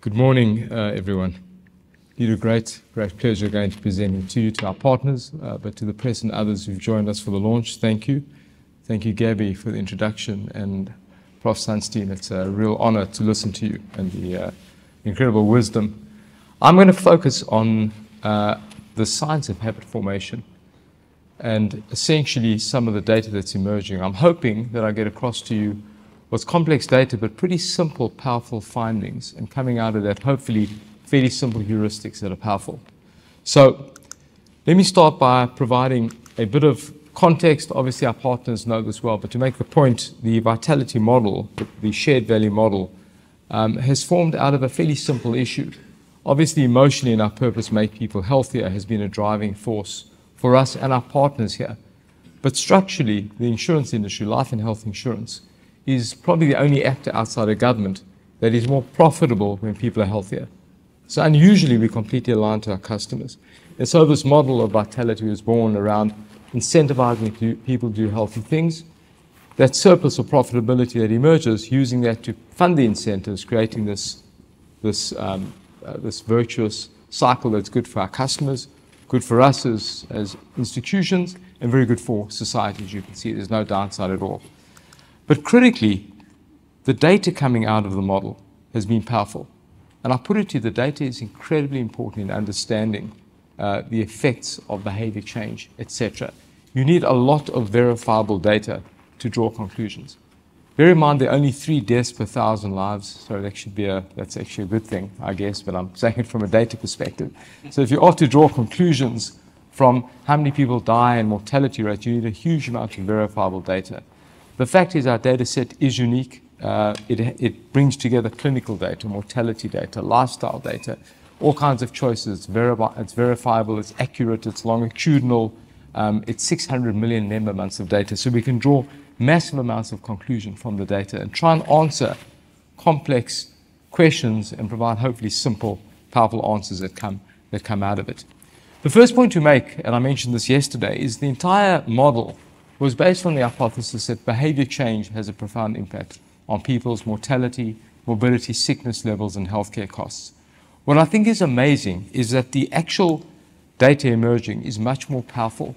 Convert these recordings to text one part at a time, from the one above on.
Good morning, everyone. It's a great pleasure going to presenting to you, to our partners, but to the press and others who've joined us for the launch. Thank you. Thank you, Gabby, for the introduction, and Prof. Sunstein. It's a real honor to listen to you and the incredible wisdom. I'm going to focus on the science of habit formation and essentially some of the data that's emerging. I'm hoping that I get across to you what's complex data, but pretty simple, powerful findings, and coming out of that, hopefully, fairly simple heuristics that are powerful. So let me start by providing a bit of context. Obviously, our partners know this well, but to make the point, the vitality model, the shared value model, has formed out of a fairly simple issue. Obviously, emotionally and our purpose make people healthier has been a driving force for us and our partners here. But structurally, the insurance industry, life and health insurance, is probably the only actor outside of government that is more profitable when people are healthier. So unusually, we're completely aligned to our customers. And so this model of vitality was born around incentivizing people to do healthy things. That surplus of profitability that emerges, using that to fund the incentives, creating this virtuous cycle that's good for our customers, good for us as institutions, and very good for society. As you can see, there's no downside at all. But critically, the data coming out of the model has been powerful. And I put it to you, the data is incredibly important in understanding the effects of behavior change, etc. You need a lot of verifiable data to draw conclusions. Bear in mind there are only 3 deaths per 1,000 lives, so that's actually a good thing, I guess, but I'm saying it from a data perspective. So if you ought to draw conclusions from how many people die and mortality rates, you need a huge amount of verifiable data. The fact is our data set is unique. It brings together clinical data, mortality data, lifestyle data, all kinds of choices. It's verifiable, it's accurate, it's longitudinal. It's 600 million member months of data. So we can draw massive amounts of conclusion from the data and try and answer complex questions and provide hopefully simple, powerful answers that come out of it. The first point to make, and I mentioned this yesterday, is the entire model was based on the hypothesis that behavior change has a profound impact on people's mortality, morbidity, sickness levels, and healthcare costs. What I think is amazing is that the actual data emerging is much more powerful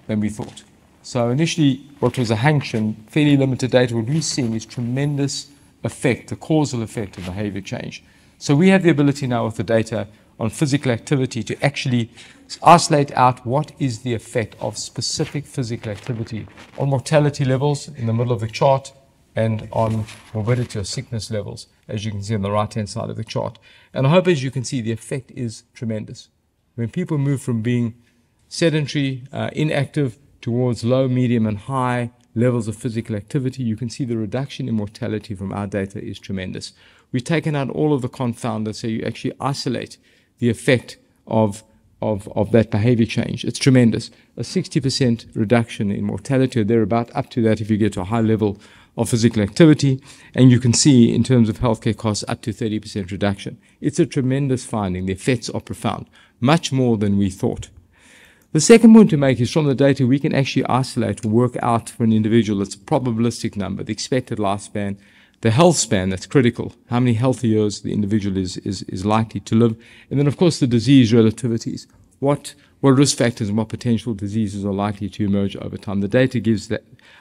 than we thought. So initially, what was a hunch and fairly limited data, what we're seeing is tremendous effect, the causal effect of behavior change. So we have the ability now with the data on physical activity to actually isolate out what is the effect of specific physical activity on mortality levels in the middle of the chart and on morbidity or sickness levels, as you can see on the right-hand side of the chart. And I hope, as you can see, the effect is tremendous. When people move from being sedentary, inactive, towards low, medium, and high levels of physical activity, you can see the reduction in mortality from our data is tremendous. We've taken out all of the confounders, so you actually isolate the effect of that behavior change. It's tremendous. A 60% reduction in mortality or thereabout, up to that if you get to a high level of physical activity. And you can see in terms of healthcare costs, up to 30% reduction. It's a tremendous finding. The effects are profound, much more than we thought. The second point to make is from the data, we can actually isolate or work out for an individual. It's a probabilistic number, the expected lifespan, the health span, that's critical, how many healthy years the individual is likely to live. And then, of course, the disease relativities. What risk factors and what potential diseases are likely to emerge over time. The data gives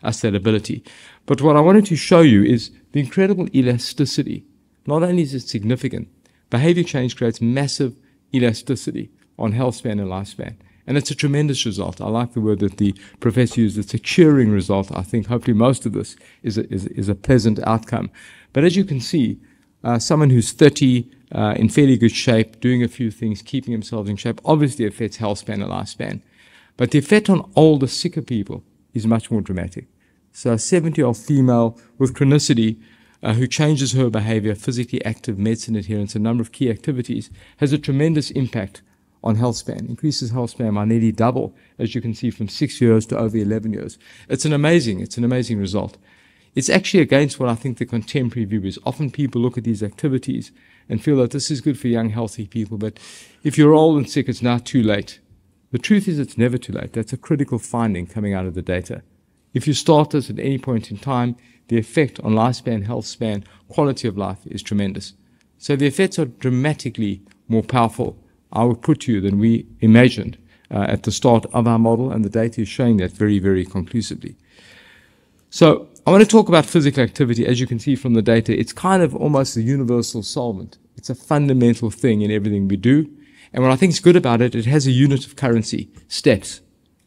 us that ability. But what I wanted to show you is the incredible elasticity. Not only is it significant, behavior change creates massive elasticity on health span and lifespan. And it's a tremendous result. I like the word that the professor used. It's a curing result. I think hopefully most of this is a pleasant outcome. But as you can see, someone who's 30, in fairly good shape, doing a few things, keeping themselves in shape, obviously affects health span and lifespan. But the effect on older, sicker people is much more dramatic. So a 70-year-old female with chronicity who changes her behavior, physically active, medicine adherence, a number of key activities, has a tremendous impact on health span, increases health span by nearly double, as you can see, from 6 years to over 11 years. It's an amazing result. It's actually against what I think the contemporary view is. Often people look at these activities and feel that this is good for young, healthy people, but if you're old and sick, it's now too late. The truth is it's never too late. That's a critical finding coming out of the data. If you start this at any point in time, the effect on lifespan, health span, quality of life is tremendous. So the effects are dramatically more powerful, I would put to you, than we imagined at the start of our model, and the data is showing that very, very conclusively. So I want to talk about physical activity. As you can see from the data, it's kind of almost a universal solvent. It's a fundamental thing in everything we do. And what I think is good about it, it has a unit of currency, steps.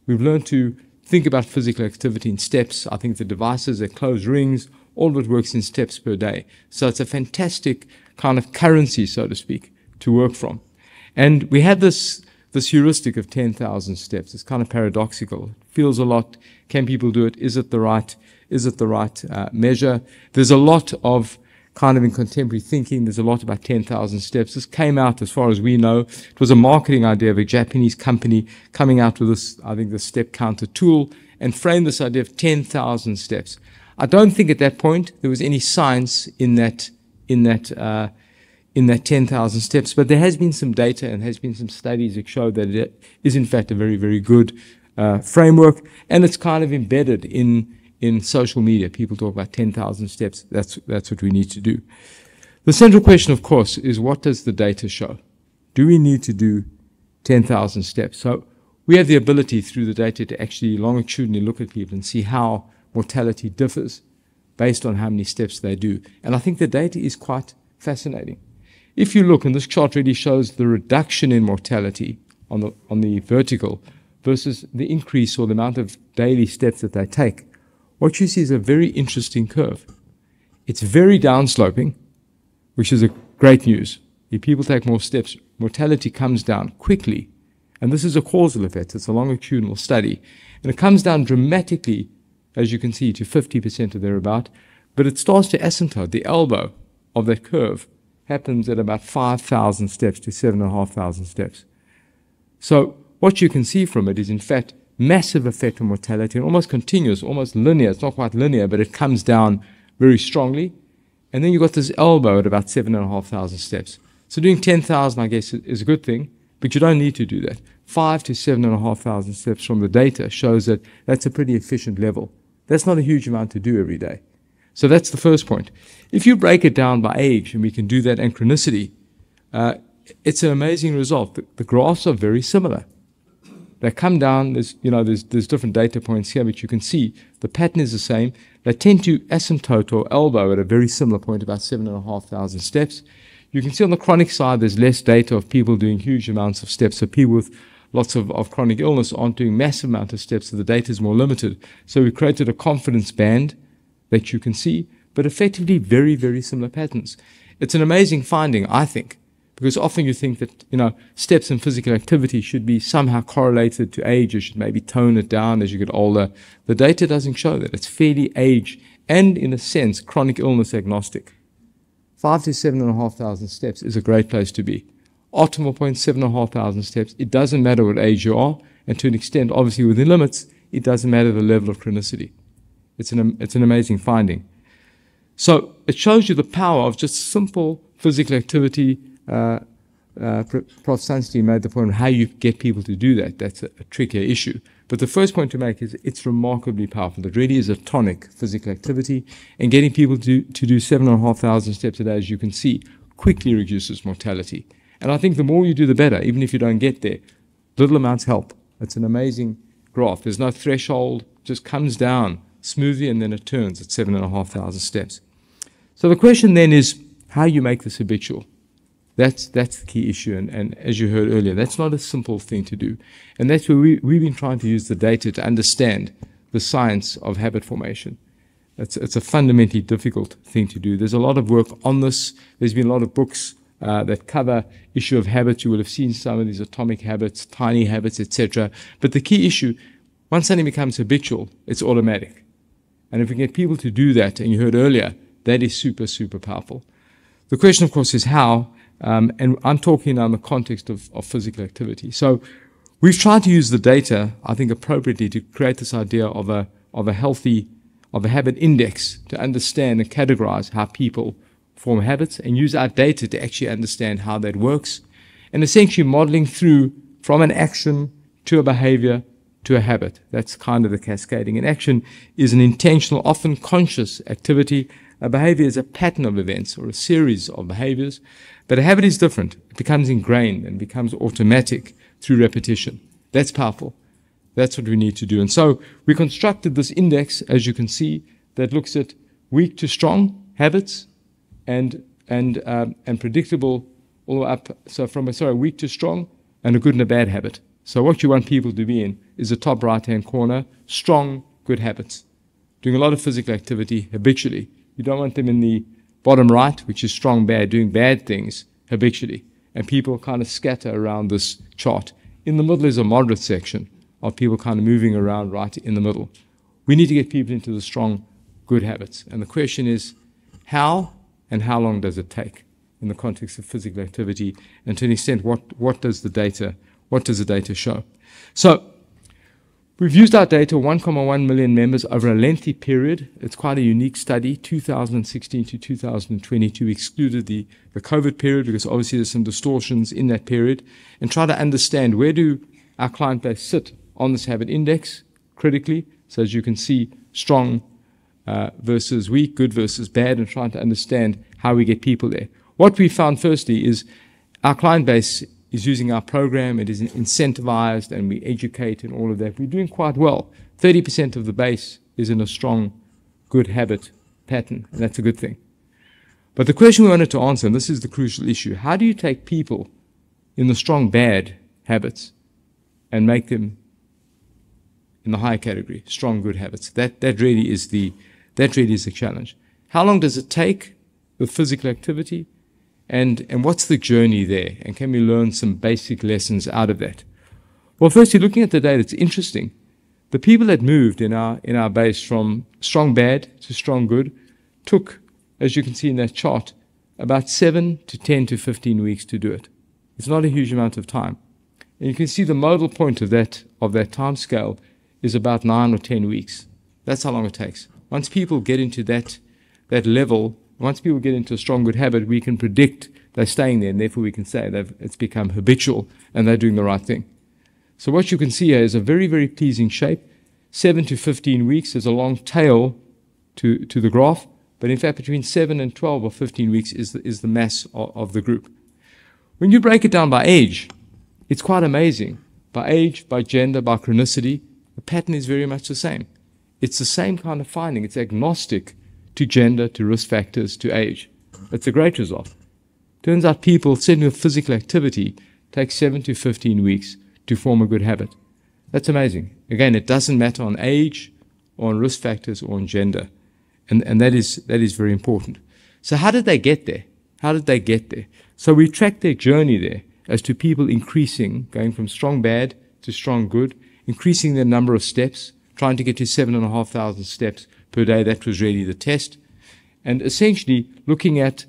We've learned to think about physical activity in steps. I think the devices that close rings, all of it works in steps per day. So it's a fantastic kind of currency, so to speak, to work from. And we had this heuristic of 10,000 steps. It's kind of paradoxical. It feels a lot. Can people do it? Is it the right measure? There's a lot of kind of in contemporary thinking, there's a lot about 10,000 steps. This came out, as far as we know, it was a marketing idea of a Japanese company coming out with this, I think, the step counter tool, and framed this idea of 10,000 steps. I don't think at that point there was any science in that 10,000 steps, but there has been some data and has been some studies that show that it is in fact a very, very good framework, and it's kind of embedded in social media. People talk about 10,000 steps. That's what we need to do. The central question, of course, is what does the data show? Do we need to do 10,000 steps? So we have the ability through the data to actually longitudinally look at people and see how mortality differs based on how many steps they do. And I think the data is quite fascinating. If you look, and this chart really shows the reduction in mortality on the vertical versus the increase or the amount of daily steps that they take, what you see is a very interesting curve. It's very downsloping, which is a great news. If people take more steps, mortality comes down quickly. And this is a causal effect. It's a longitudinal study. And it comes down dramatically, as you can see, to 50% or thereabout. But it starts to asymptote. The elbow of that curve happens at about 5,000 steps to 7,500 steps. So what you can see from it is, in fact, massive effect on mortality, and almost continuous, almost linear. It's not quite linear, but it comes down very strongly. And then you've got this elbow at about 7,500 steps. So doing 10,000, I guess, is a good thing, but you don't need to do that. 5,000 to 7,500 steps from the data shows that that's a pretty efficient level. That's not a huge amount to do every day. So that's the first point. If you break it down by age, and we can do that, and chronicity, it's an amazing result. The graphs are very similar. They come down, there's different data points here, but you can see the pattern is the same. They tend to asymptote or elbow at a very similar point, about 7,500 steps. You can see on the chronic side, there's less data of people doing huge amounts of steps. So people with lots of chronic illness aren't doing massive amounts of steps, so the data is more limited. So we created a confidence band that you can see, but effectively very, very similar patterns. It's an amazing finding, I think, because often you think that, steps and physical activity should be somehow correlated to age. You should maybe tone it down as you get older. The data doesn't show that. It's fairly age and, in a sense, chronic illness agnostic. 5,000 to 7,500 steps is a great place to be. Optimal point, 7,500 steps. It doesn't matter what age you are, and to an extent, obviously within limits, it doesn't matter the level of chronicity. It's an amazing finding. So it shows you the power of just simple physical activity. Prof. Sunstein made the point of how you get people to do that. That's a trickier issue. But the first point to make is it's remarkably powerful. It really is a tonic, physical activity. And getting people to do 7,500 steps a day, as you can see, quickly reduces mortality. And I think the more you do, the better, even if you don't get there. Little amounts help. It's an amazing graph. There's no threshold. Just comes down smoothly, and then it turns at 7,500 steps. So the question then is how you make this habitual. That's the key issue, and as you heard earlier, that's not a simple thing to do. And that's where we've been trying to use the data to understand the science of habit formation. It's a fundamentally difficult thing to do. There's a lot of work on this. There's been a lot of books that cover issue of habits. You will have seen some of these atomic habits, tiny habits, etc. But the key issue, once something becomes habitual, it's automatic. And if we get people to do that, and you heard earlier, that is super, super powerful. The question, of course, is how. And I'm talking now in the context of physical activity. So we've tried to use the data, I think, appropriately to create this idea of a habit index to understand and categorize how people form habits, and use our data to actually understand how that works, and essentially modeling through from an action to a behavior to a habit. That's kind of the cascading. And action is an intentional, often conscious activity. A behavior is a pattern of events or a series of behaviors, but a habit is different. It becomes ingrained and becomes automatic through repetition. That's powerful. That's what we need to do. And so we constructed this index, as you can see, that looks at weak to strong habits and predictable all the way up. So from a weak to strong and a good and a bad habit. So what you want people to be in is the top right-hand corner, strong, good habits. Doing a lot of physical activity habitually. You don't want them in the bottom right, which is strong, bad, doing bad things habitually. And people kind of scatter around this chart. In the middle is a moderate section of people kind of moving around right in the middle. We need to get people into the strong, good habits. And the question is, how and how long does it take in the context of physical activity? And to an extent, what does the data show? So we've used our data, 1.1 million members over a lengthy period. It's quite a unique study, 2016 to 2022. We excluded the COVID period because obviously there's some distortions in that period, and try to understand where do our client base sit on this habit index critically. So as you can see, strong versus weak, good versus bad, and trying to understand how we get people there. What we found firstly is our client base is using our program, it is incentivized, and we educate and all of that. We're doing quite well. 30% of the base is in a strong, good habit pattern, and that's a good thing. But the question we wanted to answer, and this is the crucial issue, how do you take people in the strong, bad habits and make them in the higher category, strong, good habits? That really is the challenge. How long does it take with physical activity? And what's the journey there? And can we learn some basic lessons out of that? Well, firstly, looking at the data, it's interesting. The people that moved in our base from strong bad to strong good took, as you can see in that chart, about 7 to 10 to 15 weeks to do it. It's not a huge amount of time. And you can see the modal point of that time scale is about 9 or 10 weeks. That's how long it takes. Once people get into that level, once people get into a strong good habit, we can predict they're staying there, and therefore we can say it's become habitual and they're doing the right thing. So what you can see here is a very, very pleasing shape. 7 to 15 weeks. There's a long tail to the graph, but in fact between 7 and 12 or 15 weeks is the mass of the group. When you break it down by age, it's quite amazing. By age, by gender, by chronicity, the pattern is very much the same. It's the same kind of finding. It's agnostic to gender, to risk factors, to age. It's a great result. Turns out people, certainly with physical activity, take 7 to 15 weeks to form a good habit. That's amazing. Again, it doesn't matter on age, or on risk factors, or on gender. And that is very important. So how did they get there? How did they get there? So we tracked their journey there as to people increasing, going from strong bad to strong good, increasing their number of steps, trying to get to 7,500 steps per day. That was really the test. And essentially looking at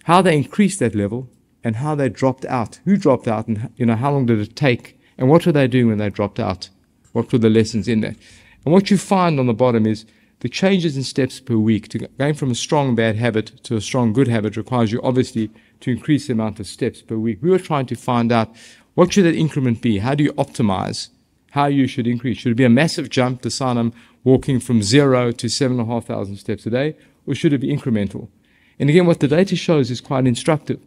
how they increased that level and how they dropped out. Who dropped out, and how long did it take, and what were they doing when they dropped out? What were the lessons in that? And what you find on the bottom is the changes in steps per week. Going from a strong bad habit to a strong good habit requires you obviously to increase the amount of steps per week. We were trying to find out what should that increment be? How do you optimize how you should increase? Should it be a massive jump to sign I'm walking from 0 to 7,500 steps a day, or should it be incremental? And again, what the data shows is quite instructive.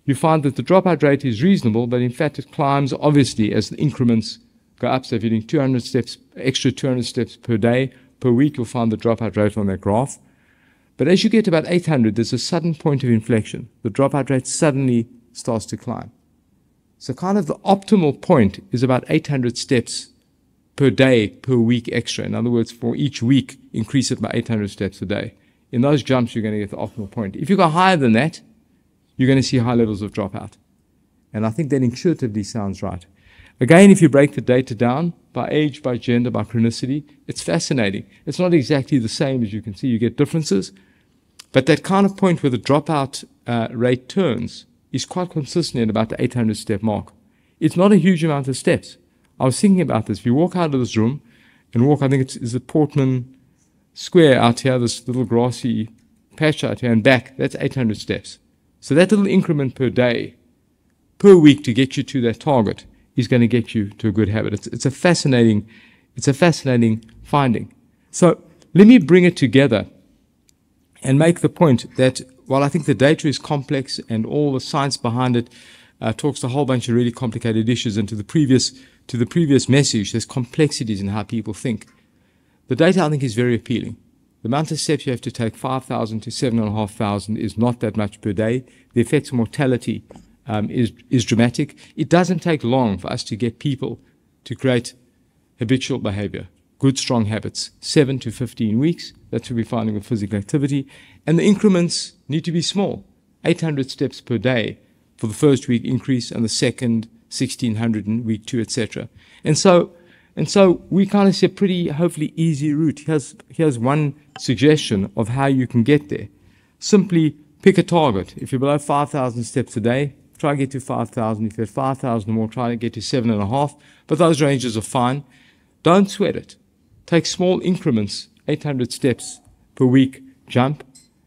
You find that the dropout rate is reasonable, but in fact it climbs obviously as the increments go up. So if you're doing 200 steps, extra 200 steps per day, per week, you'll find the dropout rate on that graph. But as you get to about 800, there's a sudden point of inflection. The dropout rate suddenly starts to climb. So kind of the optimal point is about 800 steps per day, per week extra. In other words, for each week, increase it by 800 steps a day. In those jumps, you're going to get the optimal point. If you go higher than that, you're going to see high levels of dropout. And I think that intuitively sounds right. Again, if you break the data down by age, by gender, by chronicity, it's fascinating. It's not exactly the same. As you can see, you get differences. But that kind of point where the dropout rate turns is quite consistent at about the 800 step mark. It's not a huge amount of steps. I was thinking about this. If you walk out of this room and walk, I think it's the Portman Square out here, this little grassy patch out here, and back, that's 800 steps. So that little increment per day, per week to get you to that target is going to get you to a good habit. It's a fascinating finding. So let me bring it together and make the point that while I think the data is complex and all the science behind it talks to a whole bunch of really complicated issues, and to the previous message, there's complexities in how people think. The data, I think, is very appealing. The amount of steps you have to take, 5,000 to 7,500, is not that much per day. The effects of mortality is dramatic. It doesn't take long for us to get people to create habitual behavior, good, strong habits, 7 to 15 weeks. That's what we're finding with physical activity. And the increments need to be small, 800 steps per day for the first week increase, and the second 1,600 in week 2, etc. And so we kind of see a pretty, hopefully, easy route. Here's one suggestion of how you can get there. Simply pick a target. If you're below 5,000 steps a day, try to get to 5,000. If you're at 5,000 or more, try to get to 7.5. But those ranges are fine. Don't sweat it. Take small increments, 800 steps per week, jump,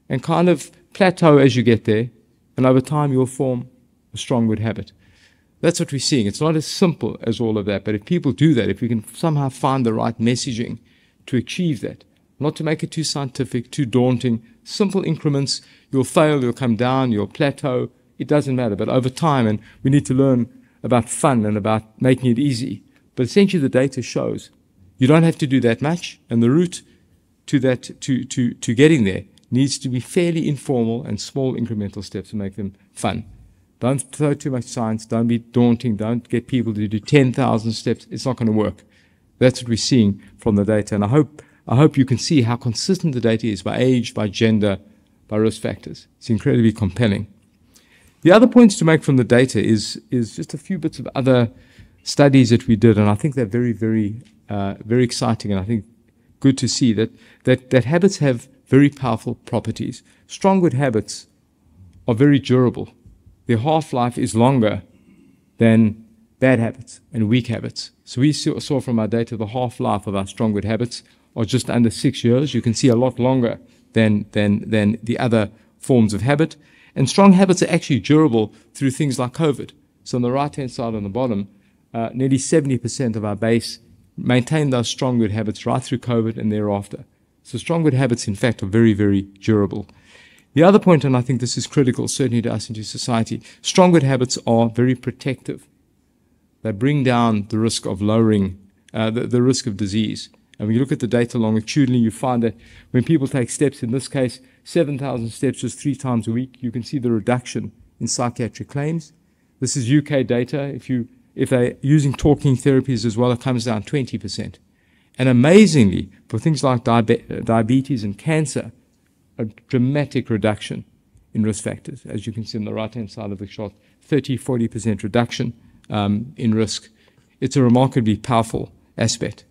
and kind of plateau as you get there. And over time, you'll form a strong, good habit. That's what we're seeing. It's not as simple as all of that, but if people do that, if we can somehow find the right messaging to achieve that, not to make it too scientific, too daunting, simple increments, you'll fail, you'll come down, you'll plateau, it doesn't matter. But over time, and we need to learn about fun and about making it easy. But essentially the data shows you don't have to do that much, and the route to that, to getting there needs to be fairly informal and small incremental steps to make them fun. Don't throw too much science. Don't be daunting. Don't get people to do 10,000 steps. It's not going to work. That's what we're seeing from the data. And I hope you can see how consistent the data is by age, by gender, by risk factors. It's incredibly compelling. The other points to make from the data is just a few bits of other studies that we did, and I think they're very, very, very exciting, and I think good to see that habits have very powerful properties. Strong, good habits are very durable. Their half-life is longer than bad habits and weak habits. So we saw from our data the half-life of our strong, good habits are just under 6 years. You can see a lot longer than the other forms of habit. And strong habits are actually durable through things like COVID. So on the right-hand side on the bottom, nearly 70% of our base maintained those strong, good habits right through COVID and thereafter. So strong, good habits, in fact, are very, very durable. The other point, and I think this is critical, certainly to us and to society, strong, good habits are very protective. They bring down the risk of lowering the risk of disease. And when you look at the data longitudinally, you find that when people take steps, in this case, 7,000 steps just 3 times a week, you can see the reduction in psychiatric claims. This is UK data. If they're using talking therapies as well, it comes down 20%. And amazingly, for things like diabetes and cancer, a dramatic reduction in risk factors. As you can see on the right-hand side of the shot, 30-40% reduction in risk. It's a remarkably powerful aspect.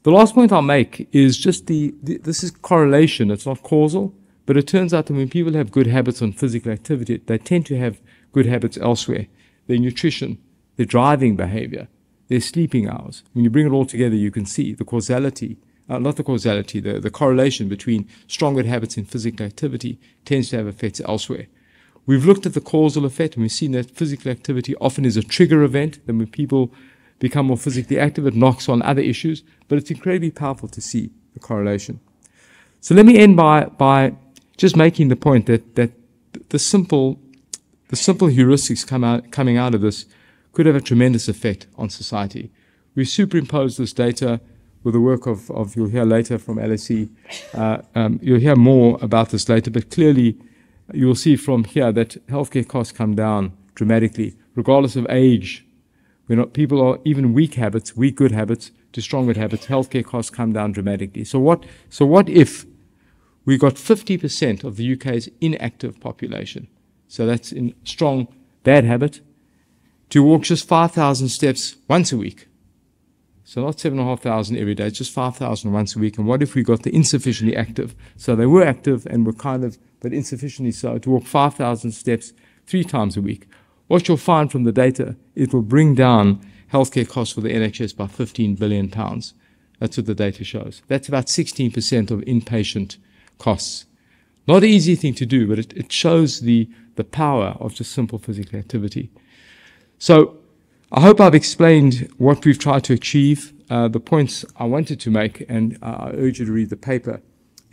The last point I'll make is just this is correlation. It's not causal, but it turns out that when people have good habits on physical activity, they tend to have good habits elsewhere. Their nutrition, their driving behavior, their sleeping hours. When you bring it all together, you can see the causality, the correlation between strong good habits and physical activity tends to have effects elsewhere. We've looked at the causal effect, and we've seen that physical activity often is a trigger event. Then when people become more physically active, it knocks on other issues, but it's incredibly powerful to see the correlation. So let me end by just making the point that the simple heuristics coming out of this could have a tremendous effect on society. We've superimposed this data with the work of you'll hear later from LSE. You'll hear more about this later, but clearly you'll see from here that healthcare costs come down dramatically, regardless of age. People are even weak good habits to strong good habits, healthcare costs come down dramatically. So what if we got 50% of the UK's inactive population, so that's in strong bad habit, to walk just 5,000 steps once a week? So not 7,500 every day, just 5,000 once a week. And what if we got the insufficiently active? So they were active and were but insufficiently so, to walk 5,000 steps 3 times a week. What you'll find from the data, it will bring down healthcare costs for the NHS by £15 billion. That's what the data shows. That's about 16% of inpatient costs. Not an easy thing to do, but it shows the power of just simple physical activity. So I hope I've explained what we've tried to achieve. The points I wanted to make, and I urge you to read the paper,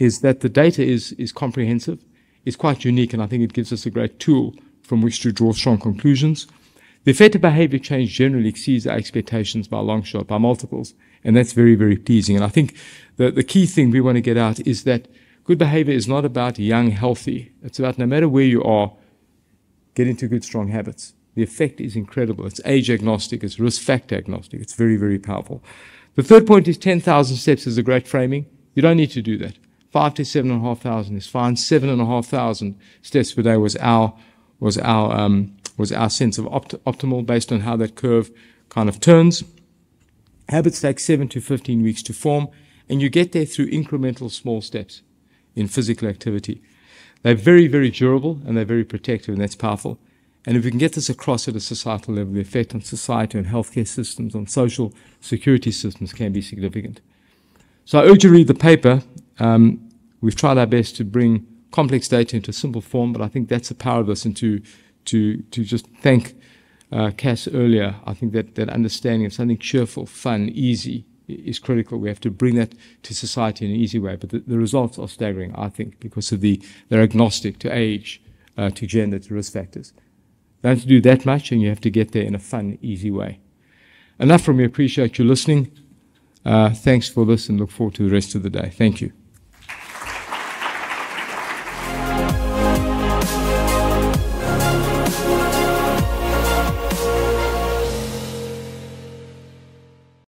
is that the data is comprehensive, it's quite unique, and I think it gives us a great tool from which to draw strong conclusions. The effect of behavior change generally exceeds our expectations by a long shot, by multiples, and that's very, very pleasing. And I think the key thing we want to get out is that good behavior is not about young, healthy. It's about no matter where you are, get into good, strong habits. The effect is incredible. It's age agnostic, it's risk factor agnostic. It's very, very powerful. The third point is 10,000 steps is a great framing. You don't need to do that. 5 to 7,500 is fine. 7,500 steps per day was our sense of optimal based on how that curve kind of turns. Habits take 7 to 15 weeks to form, and you get there through incremental small steps in physical activity. They're very, very durable, and they're very protective, and that's powerful. And if we can get this across at a societal level, the effect on society, on healthcare systems, on social security systems can be significant. So I urge you to read the paper. We've tried our best to bring complex data into simple form, but I think that's the power of this. And to just thank Cass earlier, I think that understanding of something cheerful, fun, easy is critical. We have to bring that to society in an easy way. But the results are staggering, I think, because of they're agnostic to age, to gender, to risk factors. They don't have to do that much, and you have to get there in a fun, easy way. Enough from me. Appreciate you listening. Thanks for this, and look forward to the rest of the day. Thank you.